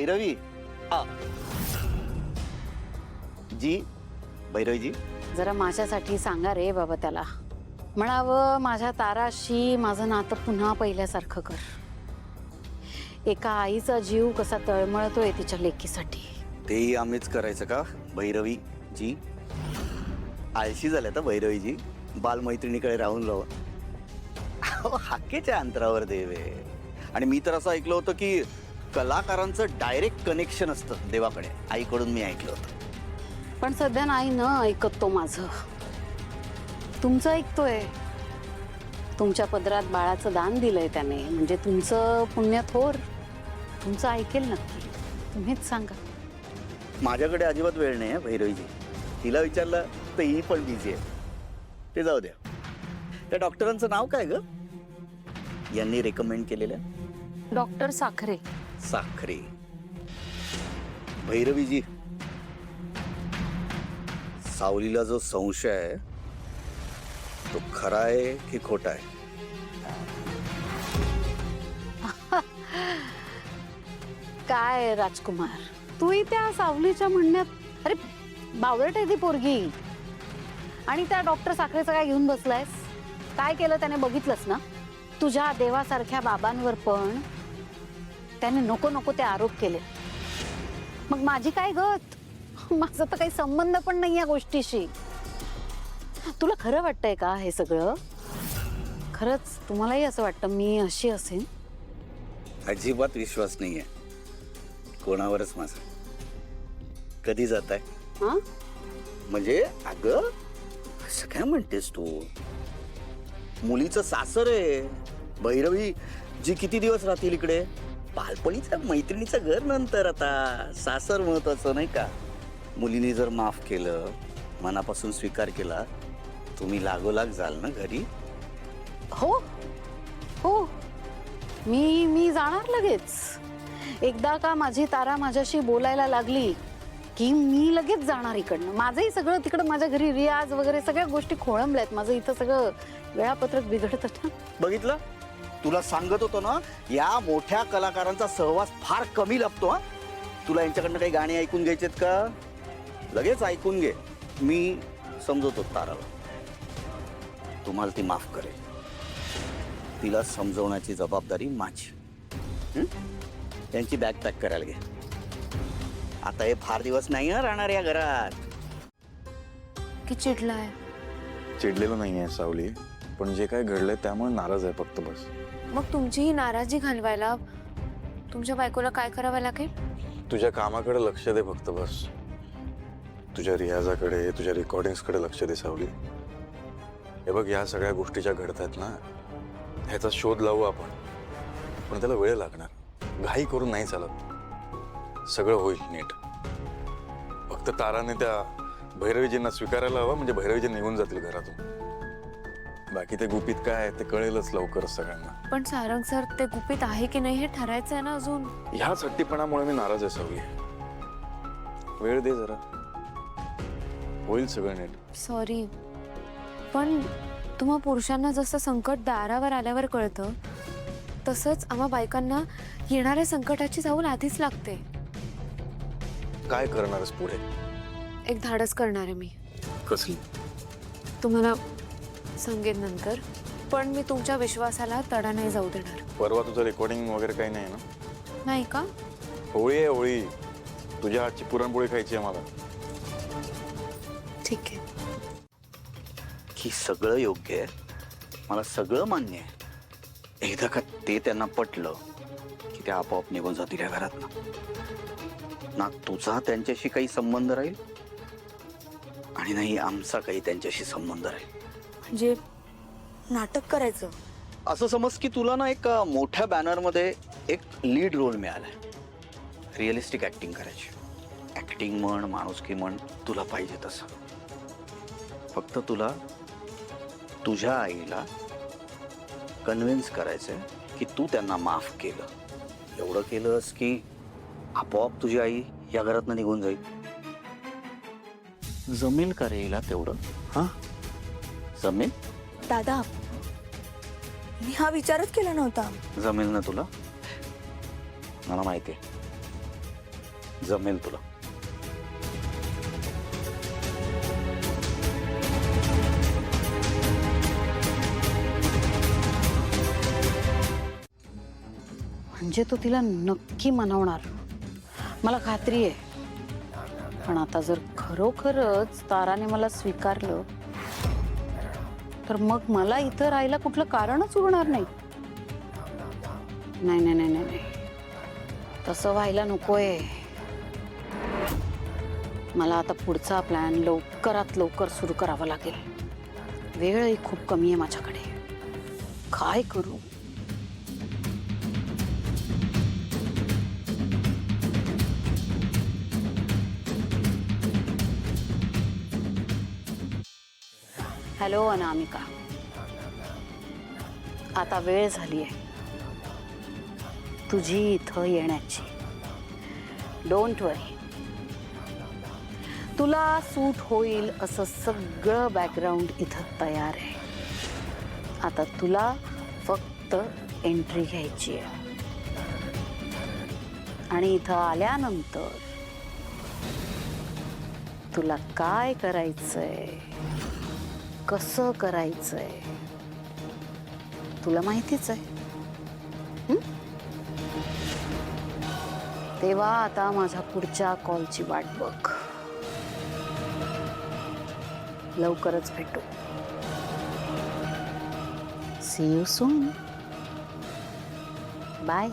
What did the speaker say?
भैरवी जी, भैरवी जी जरा माझ्यासाठी सांगा रे बाबा त्याला. म्हणावं माझ्या ताराशी माझं नातं पुन्हा पहिल्यासारखं कर. एका आईचा जीव कसा तळमळतोय तिच्या लेकीसाठी. तेही आम्हीच करायचं का भैरवी जी? आळशी झाल्या तर भैरवी जी, बालमैत्रिणीकडे राहून राहू. हाकेच्या अंतरावर देव आहे. आणि मी तर असं ऐकलं होतं की कलाकारांचं डायरेक्ट कनेक्शन असतं देवाकडे. आईकडून मी ऐकलं होतं. पण सध्या नाही न ऐकत तो माझं. तुमचं ऐकतोय. तुमच्या पदरात बाळाचं दान दिलंय त्याने, म्हणजे तुमचं पुण्य थोर. तुमचं ऐकेल नक्की. तुम्हीच सांगा. माझ्याकडे अजिबात वेळ नाही आहे भैरवीजी. तिला विचारलं तर ही पण बिझी आहे. ते जाऊ द्या. त्या डॉक्टरांचं नाव काय ग यांनी रेकमेंड केलेलं? डॉक्टर साखरे. साखरे. भैरवीजी, सावलीला जो संशय आहे तो खरा आहे की खोटा आहे? काय राजकुमार, तूही त्या सावलीच्या म्हणण्यात. अरे बावळट आहे ती पोरगी. आणि त्या डॉक्टर साखरेचं काय घेऊन बसलायस? काय केलं त्याने बघितलंस ना? तुझ्या देवासारख्या बाबांवर पण त्याने नको नको ते आरोप केले. मग माझी काय गत? माझा तर काही संबंध पण नाही या गोष्टीशी. तुला खरं वाटतंय का हे सगळं? खरंच तुम्हालाही असं वाटतं मी अशी असेन? अजिबात विश्वास नाहीये कोणावरच माझा. कधी जाताय? हा, म्हणजे अगं असं काय म्हणतेस तू? मुलीचं सासर आहे भैरवी जी. किती दिवस राहतील इकडे? बालपणीचं मैत्रिणीचं घर नंतर. आता सासर महत्वाचं नाही का? मुलीने जर माफ केलं, मनापासून स्वीकार केला, तुम्ही लागोलाग जाल ना घरी. हो हो, मी जाणार लगेच. एकदा का माझी तारा माझ्याशी बोलायला लागली की मी लगेच जाणार इकडनं. माझंही सगळं तिकडं माझ्या घरी रियाज वगैरे सगळ्या गोष्टी खोळंबल्यात. माझं इथं सगळं वेळापत्रक बिघडतं ना. बघितलं, तुला सांगत होतो ना, या मोठ्या कलाकारांचा सहवास फार कमी लागतो. हा, तुला यांच्याकडनं काही गाणी ऐकून घ्यायचेत का? लगेच ऐकून घे. मी समजवतो ताराला. तुम्हाला ती माफ करेल. तिला समजवण्याची जबाबदारी माझी. त्यांची बॅग पॅक करायला घे. आता हे फार दिवस नाही राहणार या घरात. की चिडलाय? चिडलेलो नाहीये सावली, पण जे काय घडलंय त्यामुळे नाराज आहे फक्त, बस. मग तुमची ही नाराजी घालवायला तुमच्या बायकोला काय करावं लागेल? तुझ्या कामाकडे लक्ष दे फक्त, बस. तुझ्या रियाजाकडे, तुझ्या रेकॉर्डिंग्सकडे लक्ष दे सावली. हे बघ, या सगळ्या गोष्टी ज्या घडतायत ना, ह्याचा शोध लावू आपण, पण त्याला वेळ लागणार. घाई करून नाही चालत. सगळं होईल नीट. फक्त ताराने त्या भैरवीजींना स्वीकारायला हवं, म्हणजे भैरवीजी निघून जातील घरातून. बाकी ते गुपित काय आहे ते कळेलच लवकरच सगळ्यांना. पण सारंग सर, ते गुपित आहे की नाही हे ठरायचं आहे ना अजून. ह्या हट्टीपणामुळे मी नाराज आहे सावली. वेळ दे जरा, होईल सगळं नीट. सॉरी, पण तुम्हा पुरुषांना जसं संकट दारावर आल्यावर कळतं, तसंच आम्हा बायकांना येणाऱ्या संकटाची चाहूल आधीच लागते. काय करणारच पुढे? एक धाडस करणार आहे मी. कसली? तुम्हाला सांगेन नंतर, पण मी तुमच्या विश्वासाला तडा नाही जाऊ देणार. परवा तुझं रेकॉर्डिंग वगैरे काही नाही ना? नाही का? होळी आहे होळी. तुझ्या हातची पुरणपोळी खायची आहे मला. ठीक आहे. ही सगळं योग्य आहे. मला सगळं मान्य आहे. एकदा का ते त्यांना पटलं की ते आपोआप निघून जातील या घरात. ना तुझा त्यांच्याशी काही संबंध राहील आणि नाही आमचा काही त्यांच्याशी संबंध राहील. म्हणजे नाटक करायचं असं समज की तुला ना एक मोठ्या बॅनरमध्ये एक लीड रोल मिळालाय. रिअलिस्टिक ऍक्टिंग करायची. ऍक्टिंग म्हण, माणुसकी म्हण, तुला पाहिजे तसं. फक्त तुला तुझ्या आईला कन्व्हिन्स करायचंय की तू त्यांना माफ केलं. एवढं केलंस की आपोआप तुझी आई या घरातनं निघून जाईल. जमेल का रे हिला तेवढं? हा, जमेल? दादा, मी हा विचारच केला नव्हता. जमेल ना तुला? मला माहिती आहे. जमेल तुला. म्हणजे तो तिला नक्की मनवणार, मला खात्री आहे. पण आता जर खरोखरच ताराने मला स्वीकारलं तर मग मला इथं राहायला कुठलं कारणच उरणार नाही. नाही नाही नाही नाही, तसं व्हायला नकोय. मला आता पुढचा प्लॅन लवकरात लवकर सुरू करावा लागेल. वेळही खूप कमी आहे माझ्याकडे. काय करू? हॅलो अनामिका, आता वेळ झाली आहे तुझी इथं येण्याची. डोंट वरी, तुला सूट होईल असं सगळं बॅकग्राऊंड इथं तयार आहे. आता तुला फक्त एंट्री घ्यायची आहे आणि इथं आल्यानंतर तुला काय करायचंय, कसं करायचंय तुला माहितीच आहे. तेव्हा आता माझ्या पुढच्या कॉलची वाट बघ. लवकरच भेटू. See you soon. बाय.